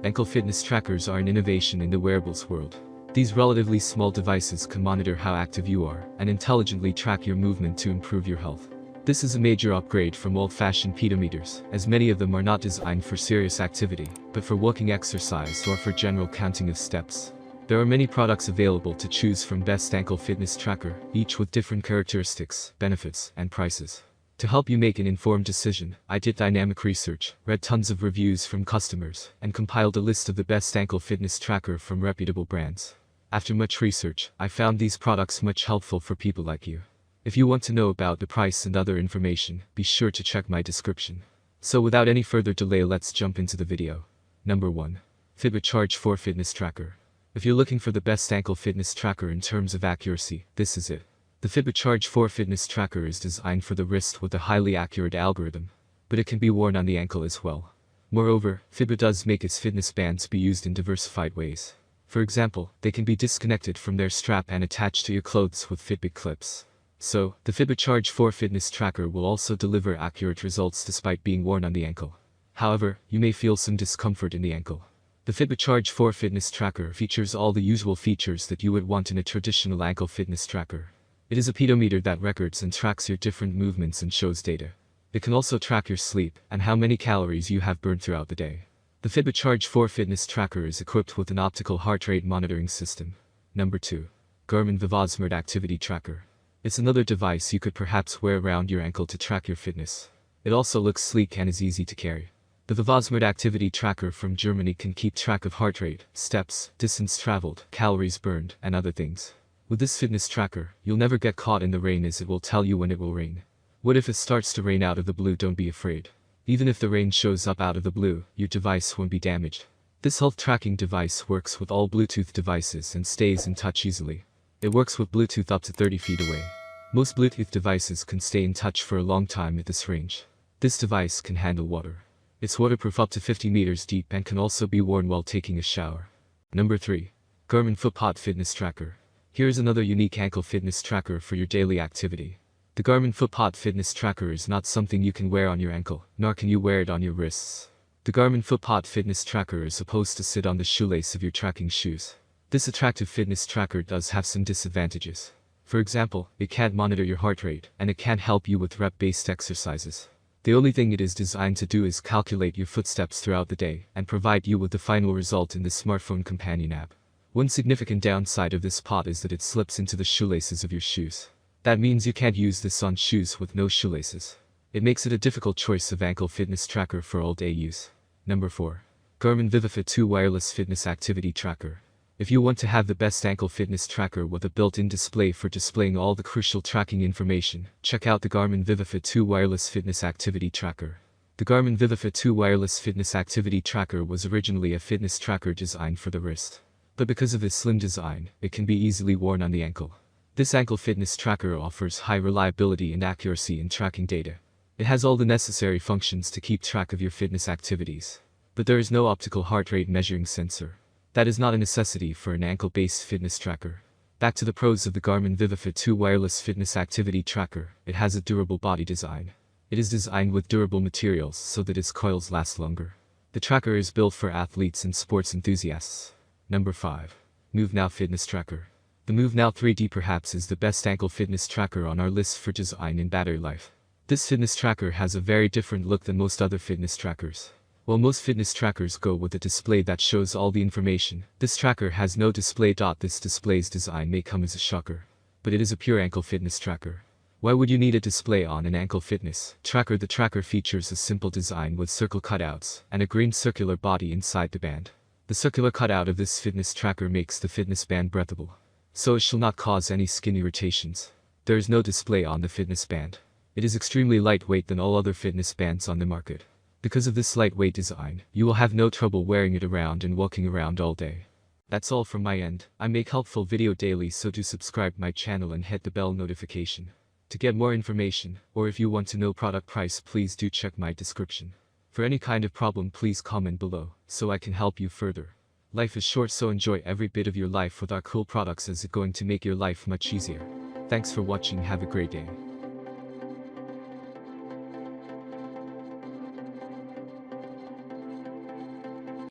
Ankle fitness trackers are an innovation in the wearables world. These relatively small devices can monitor how active you are and intelligently track your movement to improve your health. This is a major upgrade from old-fashioned pedometers, as many of them are not designed for serious activity, but for walking exercise or for general counting of steps. There are many products available to choose from. Best ankle fitness tracker, each with different characteristics, benefits, and prices. To help you make an informed decision, I did dynamic research, read tons of reviews from customers, and compiled a list of the best ankle fitness tracker from reputable brands. After much research, I found these products much helpful for people like you. If you want to know about the price and other information, be sure to check my description. So without any further delay, let's jump into the video. Number 1. Fitbit Charge 4 Fitness Tracker. If you're looking for the best ankle fitness tracker in terms of accuracy, this is it. The Fitbit Charge 4 Fitness Tracker is designed for the wrist with a highly accurate algorithm, but it can be worn on the ankle as well. Moreover, Fitbit does make its fitness bands be used in diversified ways. For example, they can be disconnected from their strap and attached to your clothes with Fitbit clips. So, the Fitbit Charge 4 Fitness Tracker will also deliver accurate results despite being worn on the ankle. However, you may feel some discomfort in the ankle. The Fitbit Charge 4 Fitness Tracker features all the usual features that you would want in a traditional ankle fitness tracker. It is a pedometer that records and tracks your different movements and shows data. It can also track your sleep and how many calories you have burned throughout the day. The Fitbit Charge 4 Fitness Tracker is equipped with an optical heart rate monitoring system. Number 2. Garmin Vivosmart Activity Tracker. It's another device you could perhaps wear around your ankle to track your fitness. It also looks sleek and is easy to carry. The Vivosmart Activity Tracker from Germany can keep track of heart rate, steps, distance traveled, calories burned, and other things. With this fitness tracker, you'll never get caught in the rain, as it will tell you when it will rain. What if it starts to rain out of the blue? Don't be afraid. Even if the rain shows up out of the blue, your device won't be damaged. This health tracking device works with all Bluetooth devices and stays in touch easily. It works with Bluetooth up to 30 feet away. Most Bluetooth devices can stay in touch for a long time at this range. This device can handle water. It's waterproof up to 50 meters deep and can also be worn while taking a shower. Number 3. Garmin Footpod Fitness Tracker. Here's another unique ankle fitness tracker for your daily activity. The Garmin Footpod Fitness Tracker is not something you can wear on your ankle, nor can you wear it on your wrists. The Garmin Footpod Fitness Tracker is supposed to sit on the shoelace of your tracking shoes. This attractive fitness tracker does have some disadvantages. For example, it can't monitor your heart rate, and it can't help you with rep-based exercises. The only thing it is designed to do is calculate your footsteps throughout the day and provide you with the final result in the smartphone companion app. One significant downside of this pod is that it slips into the shoelaces of your shoes. That means you can't use this on shoes with no shoelaces. It makes it a difficult choice of ankle fitness tracker for all-day use. Number 4. Garmin Vivifit 2 Wireless Fitness Activity Tracker. If you want to have the best ankle fitness tracker with a built-in display for displaying all the crucial tracking information, check out the Garmin Vivifit 2 Wireless Fitness Activity Tracker. The Garmin Vivifit 2 Wireless Fitness Activity Tracker was originally a fitness tracker designed for the wrist. But because of its slim design, it can be easily worn on the ankle. This ankle fitness tracker offers high reliability and accuracy in tracking data. It has all the necessary functions to keep track of your fitness activities. But there is no optical heart rate measuring sensor. That is not a necessity for an ankle-based fitness tracker. Back to the pros of the Garmin Vivifit 2 Wireless Fitness Activity Tracker. It has a durable body design. It is designed with durable materials so that its coils last longer. The tracker is built for athletes and sports enthusiasts. Number 5. MoveNow Fitness Tracker. The MoveNow 3D perhaps is the best ankle fitness tracker on our list for design and battery life. This fitness tracker has a very different look than most other fitness trackers. While most fitness trackers go with a display that shows all the information, this tracker has no display. This display's design may come as a shocker, but it is a pure ankle fitness tracker. Why would you need a display on an ankle fitness tracker? The tracker features a simple design with circle cutouts and a green circular body inside the band. The circular cutout of this fitness tracker makes the fitness band breathable, so it shall not cause any skin irritations. There is no display on the fitness band. It is extremely lightweight than all other fitness bands on the market. Because of this lightweight design, you will have no trouble wearing it around and walking around all day. That's all from my end. I make helpful video daily, so do subscribe my channel and hit the bell notification. To get more information, or if you want to know product price, please do check my description. For any kind of problem, please comment below, so I can help you further. Life is short, so enjoy every bit of your life with our cool products, as it's going to make your life much easier. Thanks for watching, have a great day.